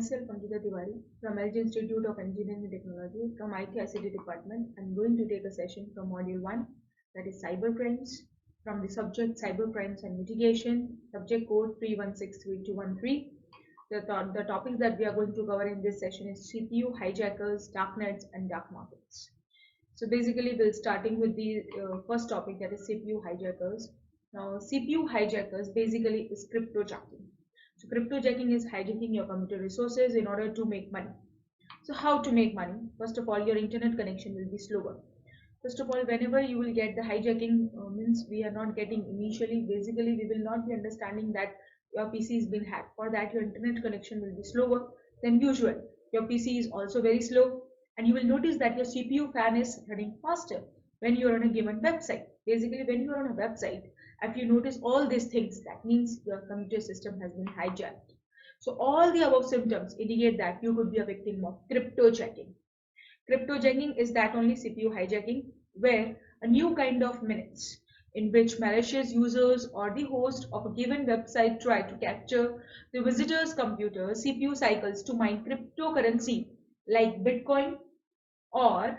myself, Ankita Tiwari, from LG Institute of Engineering and Technology, from IT ICT department. I'm going to take a session from Module 1, that is Cybercrimes, from the subject Cybercrimes and Mitigation, subject code 31632213. The topics that we are going to cover in this session is CPU, hijackers, darknets, and dark markets. So basically, we're starting with the first topic, that is CPU hijackers. Now, CPU hijackers basically is cryptojacking. So cryptojacking is hijacking your computer resources in order to make money. So how to make money? First of all, your internet connection will be slower. First of all, whenever you will get the hijacking, means we are not getting initially, basically we will not be understanding that your PC has been hacked. For that, your internet connection will be slower than usual. Your PC is also very slow, and you will notice that your CPU fan is running faster when you are on a given website. Basically, when you are on a website, if you notice all these things, that means your computer system has been hijacked. So all the above symptoms indicate that you could be a victim of cryptojacking. Cryptojacking is that only CPU hijacking, where a new kind of minutes in which malicious users or the host of a given website try to capture the visitor's computer CPU cycles to mine cryptocurrency like Bitcoin or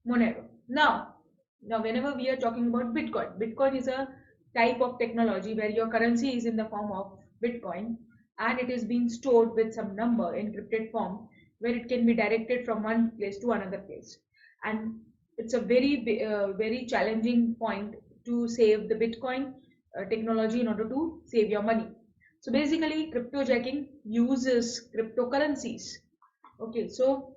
Monero. Now whenever we are talking about Bitcoin is a type of technology where your currency is in the form of Bitcoin, and it is being stored with some number in encrypted form, where it can be directed from one place to another place. And it's a very challenging point to save the Bitcoin technology in order to save your money. So basically, cryptojacking uses cryptocurrencies. Okay, so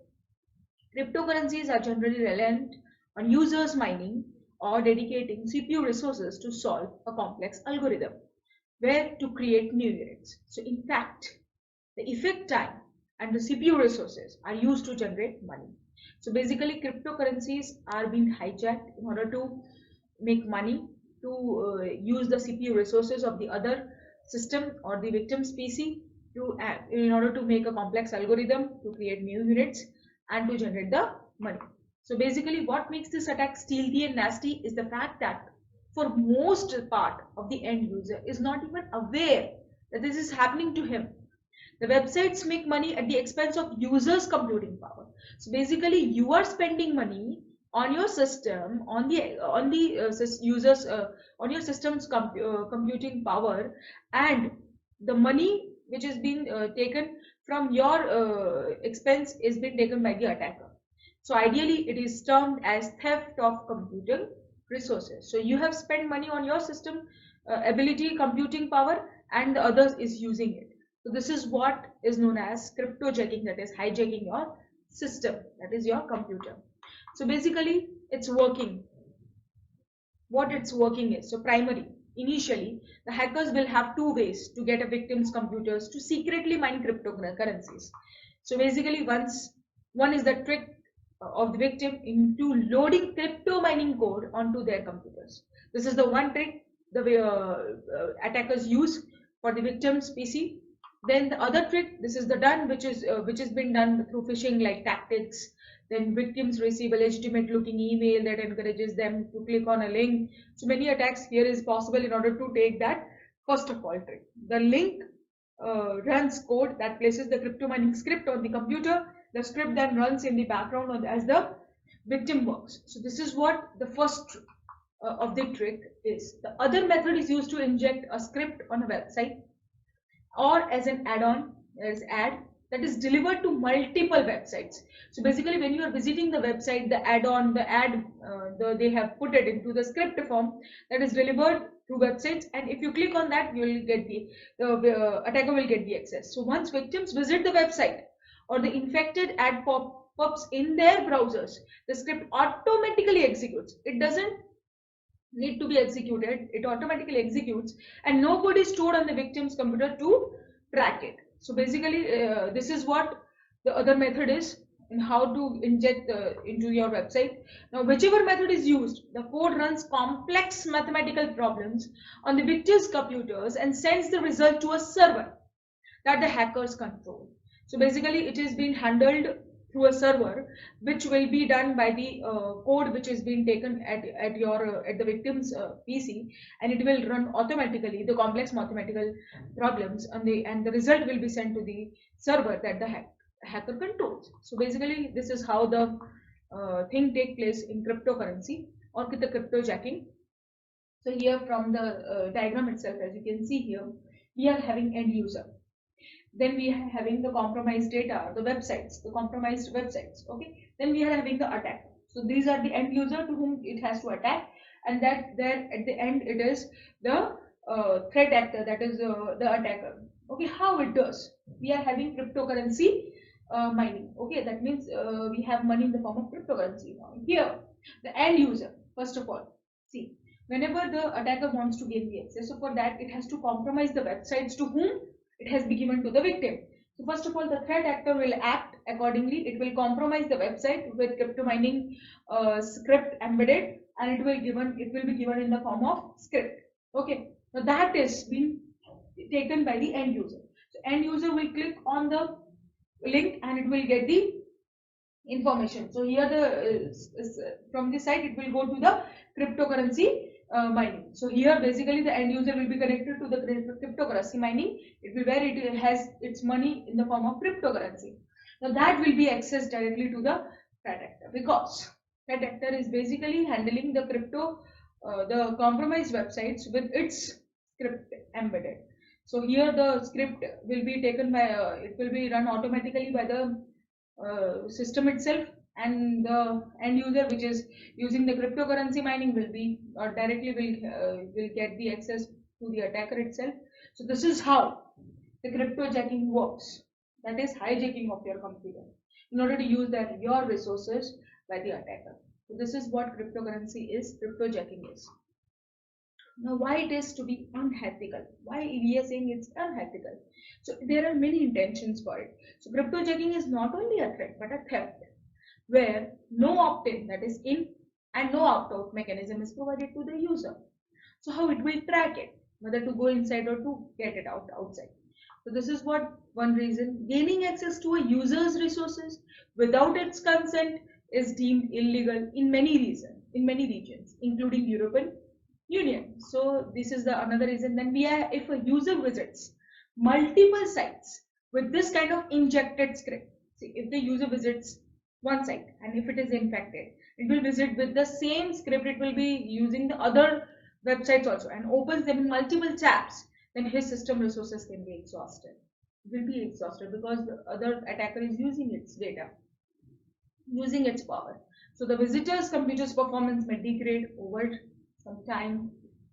cryptocurrencies are generally reliant on users mining or dedicating CPU resources to solve a complex algorithm, where to create new units. So in fact, the effect time and the CPU resources are used to generate money. So basically, cryptocurrencies are being hijacked in order to make money, to use the CPU resources of the other system or the victim's PC in order to make a complex algorithm, to create new units, and to generate the money. So basically, what makes this attack stealthy and nasty is the fact that for most part of the end user is not even aware that this is happening to him. The websites make money at the expense of users' computing power. So basically, you are spending money on your system, on the users, on your system's computing power, and the money which is being taken from your expense is being taken by the attacker. So ideally, it is termed as theft of computing resources. So you have spent money on your system ability, computing power, and the others is using it. So this is what is known as cryptojacking, that is hijacking your system, that is your computer. So basically, it's working. What it's working is, so primary, initially, the hackers will have two ways to get a victim's computers to secretly mine cryptocurrencies. So basically, one is the trick of the victim into loading crypto mining code onto their computers. This is the one trick the attackers use for the victim's PC. Then the other trick, this is the done, which is been done through phishing like tactics. Then victims receive a legitimate looking email that encourages them to click on a link. So many attacks here is possible in order to take that first of all trick. The link runs code that places the crypto mining script on the computer. The script then runs in the background as the victim works. So this is what the first of the trick is. The other method is used to inject a script on a website or as an add-on, as ad that is delivered to multiple websites. So basically, when you are visiting the website, the add-on, the ad, they have put it into the script form that is delivered through websites, and if you click on that, you will get the attacker will get the access. So once victims visit the website or the infected ad pops in their browsers, the script automatically executes. It doesn't need to be executed, it automatically executes, and no code is stored on the victim's computer to track it. So basically, this is what the other method is in how to inject into your website. Now, whichever method is used, the code runs complex mathematical problems on the victim's computers and sends the result to a server that the hackers control. So basically, it is being handled through a server, which will be done by the code which is being taken at the victim's PC, and it will run automatically the complex mathematical problems, and the result will be sent to the server that the hacker controls. So basically, this is how the thing take place in cryptocurrency or with the cryptojacking. So here from the diagram itself, as you can see here, we are having end user. Then we are having the compromised data, the websites, the compromised websites. Okay. Then we are having the attacker. So these are the end user to whom it has to attack, and that there at the end it is the threat actor, that is the attacker. Okay. How it does? We are having cryptocurrency mining. Okay. That means we have money in the form of cryptocurrency. Now here, the end user. First of all, see, whenever the attacker wants to gain the access, so for that it has to compromise the websites to whom it has been given to the victim. So first of all, the threat actor will act accordingly. It will compromise the website with crypto mining script embedded, and it will be given in the form of script. Okay. Now that is being taken by the end user. So end user will click on the link and it will get the information. So here from this site it will go to the cryptocurrency mining. So here basically the end user will be connected to the cryptocurrency mining. It will where it has its money in the form of cryptocurrency. Now that will be accessed directly to the threat actor, because threat actor is basically handling the the compromised websites with its script embedded. So here the script will be taken by it will be run automatically by the system itself, and the end user which is using the cryptocurrency mining will be or directly will get the access to the attacker itself. So this is how the cryptojacking works, that is hijacking of your computer in order to use that your resources by the attacker. So this is what cryptocurrency is, cryptojacking is. Now, why it is to be unethical? Why we are saying it's unethical? So there are many intentions for it. So cryptojacking is not only a threat but a theft, where no opt-in, that is in, and no opt-out mechanism is provided to the user. So how it will track it, whether to go inside or to get it outside. So this is what one reason. Gaining access to a user's resources without its consent is deemed illegal in many regions, including European Union. So this is the another reason. Then if a user visits multiple sites with this kind of injected script, see, if the user visits one site and if it is infected, it will visit with the same script. It will be using the other websites also and opens them in multiple tabs. Then his system resources can be exhausted. It will be exhausted because the other attacker is using its data, using its power. So the visitor's computer's performance may degrade over some time,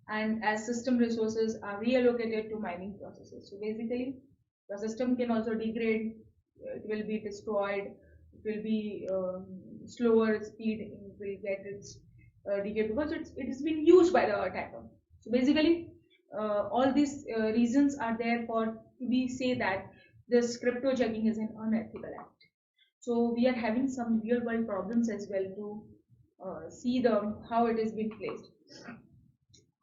and as system resources are reallocated to mining processes. So basically, the system can also degrade, it will be destroyed, it will be slower speed, it will get its decay because it is being used by the attacker. So basically, all these reasons are there for to be say that this cryptojacking is an unethical act. So we are having some real world problems as well to see how it is being placed.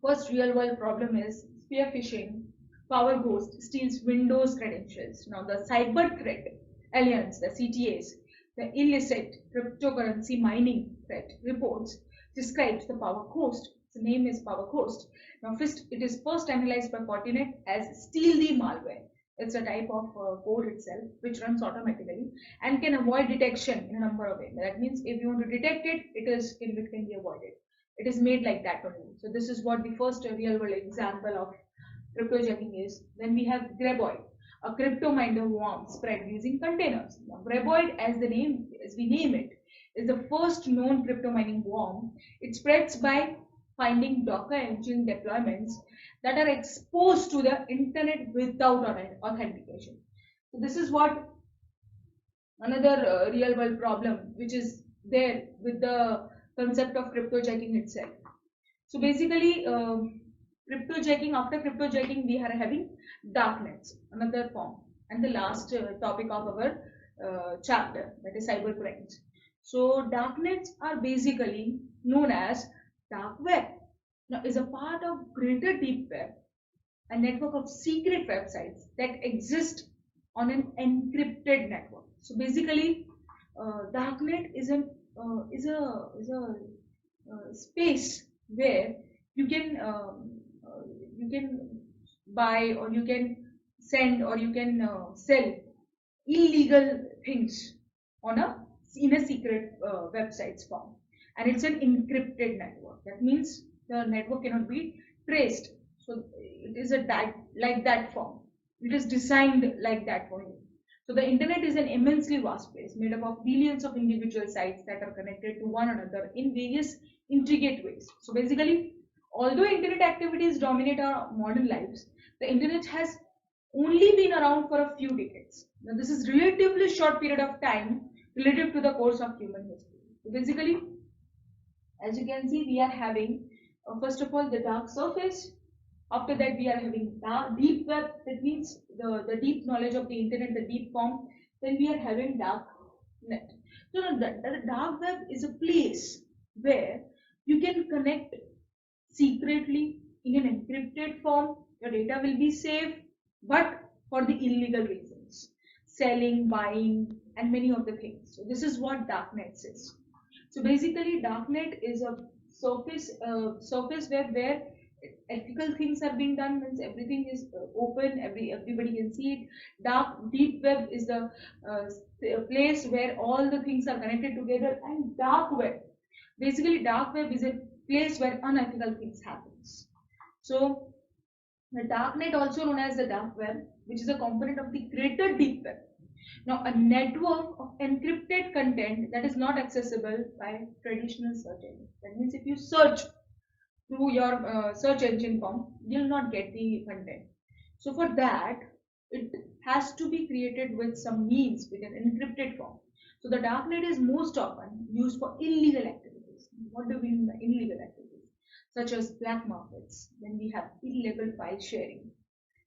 First real world problem is spear phishing. Power Ghost steals Windows credentials. Now the Cyber Threat Alliance, the CTAs, the illicit cryptocurrency mining threat reports describes the Power Ghost. The name is Power Ghost. Now it is first analyzed by Fortinet as stealthy malware. It's a type of code itself which runs automatically and can avoid detection in a number of ways. That means if you want to detect it, it can be avoided. It is made like that only. So this is what the first real world example of cryptojacking is. Then we have Graboid, a crypto miner worm spread using containers. Now, Graboid, as we name it, is the first known crypto mining worm. It spreads by finding Docker engine deployments that are exposed to the internet without authentication. So this is what another real world problem which is there with the concept of cryptojacking itself. So basically, after cryptojacking, we are having darknets, another form, and the last topic of our chapter, that is cybercrimes. So darknets are basically known as dark web. Now, is a part of greater deep web, a network of secret websites that exist on an encrypted network. So basically, darknet is a space where you can buy or you can send or you can sell illegal things on in a secret websites form, and it's an encrypted network. That means the network cannot be traced. So it is like that form. It is designed like that for you. So the internet is an immensely vast place made up of billions of individual sites that are connected to one another in various intricate ways. So basically, although internet activities dominate our modern lives, the internet has only been around for a few decades. Now, this is relatively short period of time relative to the course of human history. So basically, as you can see, we are having first of all the dark surface. After that, we are having deep web. That means the deep knowledge of the internet, the deep form. Then we are having dark net. So the dark web is a place where you can connect secretly in an encrypted form. Your data will be safe, but for the illegal reasons, selling, buying, and many of the things. So this is what darknet is. So basically, darknet is a surface web where ethical things are being done. Means everything is open, everybody can see it. Deep web is the place where all the things are connected together, and dark web. Basically, dark web is a place where unethical things happens. So the darknet, also known as the dark web, which is a component of the greater deep web. Now, a network of encrypted content that is not accessible by traditional search engine. That means if you search through your search engine form, you'll not get the content. So for that, it has to be created with some means, with an encrypted form. So the darknet is most often used for illegal activities. What do we mean by illegal activities? Such as black markets. Then we have illegal file sharing.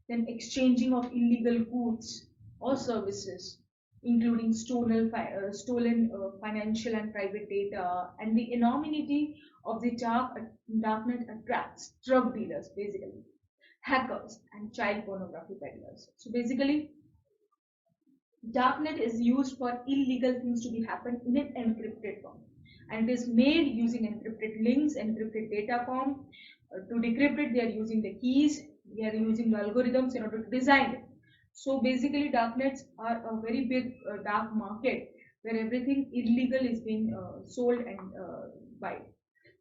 Then exchanging of illegal goods or services, including stolen financial and private data, and the anonymity of the darknet attracts drug dealers, basically, hackers, and child pornography peddlers. So basically, darknet is used for illegal things to be happen in an encrypted form, and it is made using encrypted links, encrypted data form. To decrypt it, they are using the keys, they are using the algorithms in order to design it. So basically, darknets are a very big dark market where everything illegal is being sold and buy.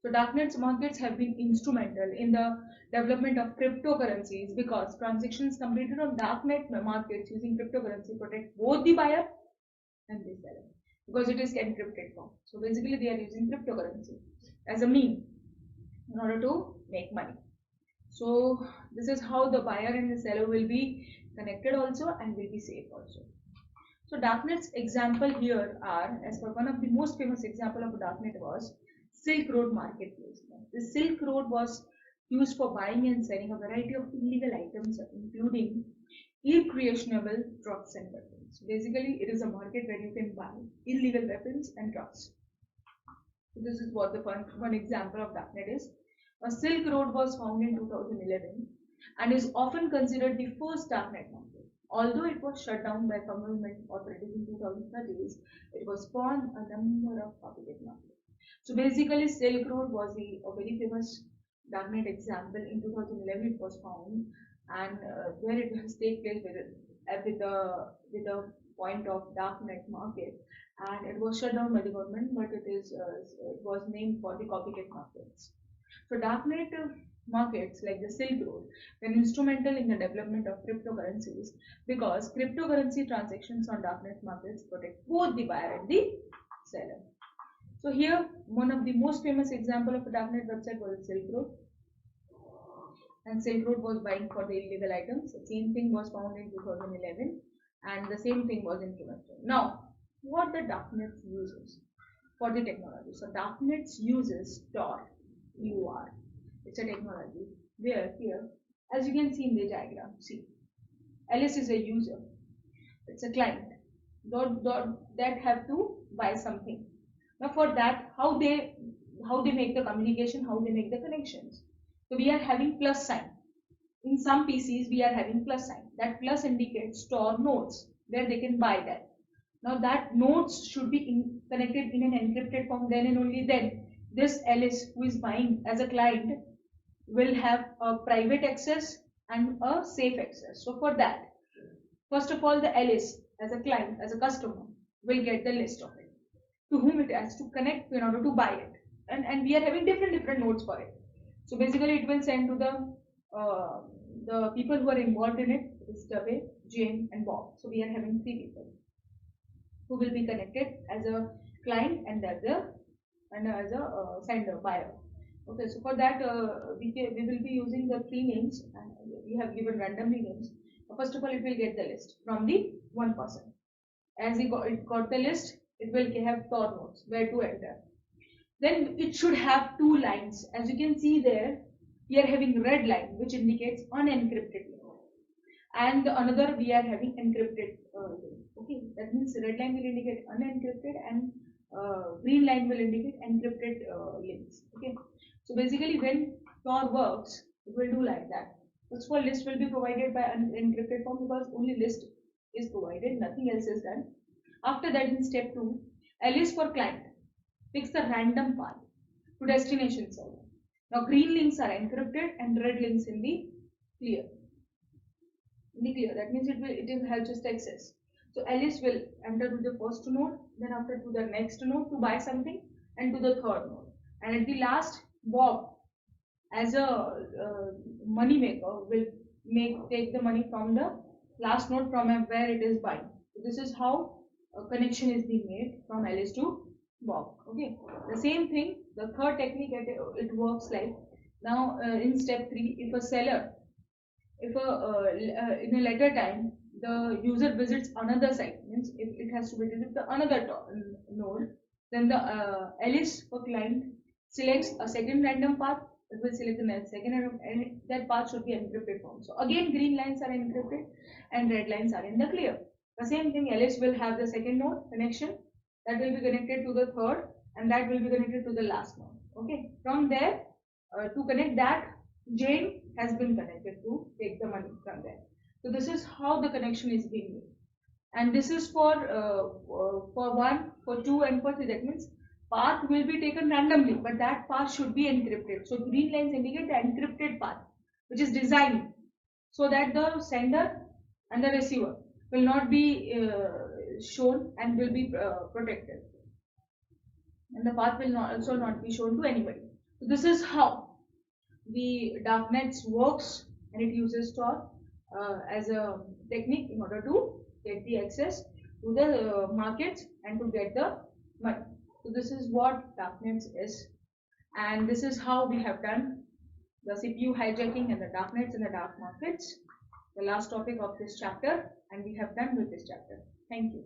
So darknet markets have been instrumental in the development of cryptocurrencies because transactions completed on darknet markets using cryptocurrency protect both the buyer and the seller because it is encrypted form. So basically, they are using cryptocurrency as a mean in order to make money. So this is how the buyer and the seller will be connected also and will be safe also. So darknet's example here are, as for one of the most famous example of a darknet was Silk Road marketplace. The Silk Road was used for buying and selling a variety of illegal items, including recreational drugs and weapons. Basically, it is a market where you can buy illegal weapons and drugs. So this is what the one example of darknet is. A Silk Road was founded in 2011 and is often considered the first darknet market. Although it was shut down by government authorities in 2013, it was spawned a number of copycat markets. So basically, Silk Road was a very famous darknet example. In 2011, it was found, and where it has taken place with the point of darknet market, and it was shut down by the government, but it was named for the copycat markets. So darknet markets like the Silk Road were instrumental in the development of cryptocurrencies because cryptocurrency transactions on darknet markets protect both the buyer and the seller. So here, one of the most famous example of a darknet website was Silk Road. And Silk Road was buying for the illegal items. The same thing was found in 2011 and the same thing was implemented. Now, what the darknet uses for the technology. So darknet uses Tor, UR. It's a technology where here, as you can see in the diagram, see, Alice is a user. It's a client that have to buy something. Now for that, how they make the communication, how they make the connections. So we are having plus sign. In some PCs, we are having plus sign. That plus indicates store nodes where they can buy that. Now that nodes should be connected in an encrypted form. Then and only then, this Alice who is buying as a client will have a private access and a safe access. So for that, first of all, the Alice as a client, as a customer, will get the list of it, to whom it has to connect in order to buy it. And we are having different nodes for it. So basically it will send to the people who are involved in it, Dave, Jane and Bob. So we are having 3 people who will be connected as a client and as a sender, buyer. Okay, so for that we will be using the 3 names, and we have given randomly names. First of all, it will get the list from the one person. As it got the list, it will have Tor nodes where to enter. Then it should have 2 lines. As you can see there, we are having red line which indicates unencrypted link, and another we are having encrypted link. Okay, that means red line will indicate unencrypted and green line will indicate encrypted links. Okay, so basically when Tor works, it will do like that. First of all, list will be provided by encrypted form because only list is provided, nothing else is done. After that, in step 2, a list for client picks the random path to destination server. Now green links are encrypted and red links in the clear. That means it will have just access. So Alice will enter to the first node, then after to the next node to buy something, and to the third node. And at the last, Bob, as a money maker, will take the money from the last node from where it is buying. So this is how a connection is being made from Alice to Bob. Okay. The same thing, the third technique, it works like now in step 3, if a seller, if in a later time the user visits another site, means if it has to visit the another node, then the Alice for client selects a second random path. It will select the second random, and that path should be encrypted form. So again, green lines are encrypted and red lines are in the clear. The same thing, Alice will have the second node connection that will be connected to the third, and that will be connected to the last node. Okay, from there to connect that, Jane has been connected to take the money from there. So this is how the connection is being made, and this is for 1, for 2, and for 3. That means path will be taken randomly, but that path should be encrypted. So green lines indicate the encrypted path, which is designed so that the sender and the receiver will not be shown and will be protected, and the path will also not be shown to anybody. So this is how the darknets works, and it uses Tor as a technique in order to get the access to the markets and to get the money. So this is what darknets is, and this is how we have done the CPU hijacking and the darknets and the dark markets, the last topic of this chapter, and we have done with this chapter. Thank you.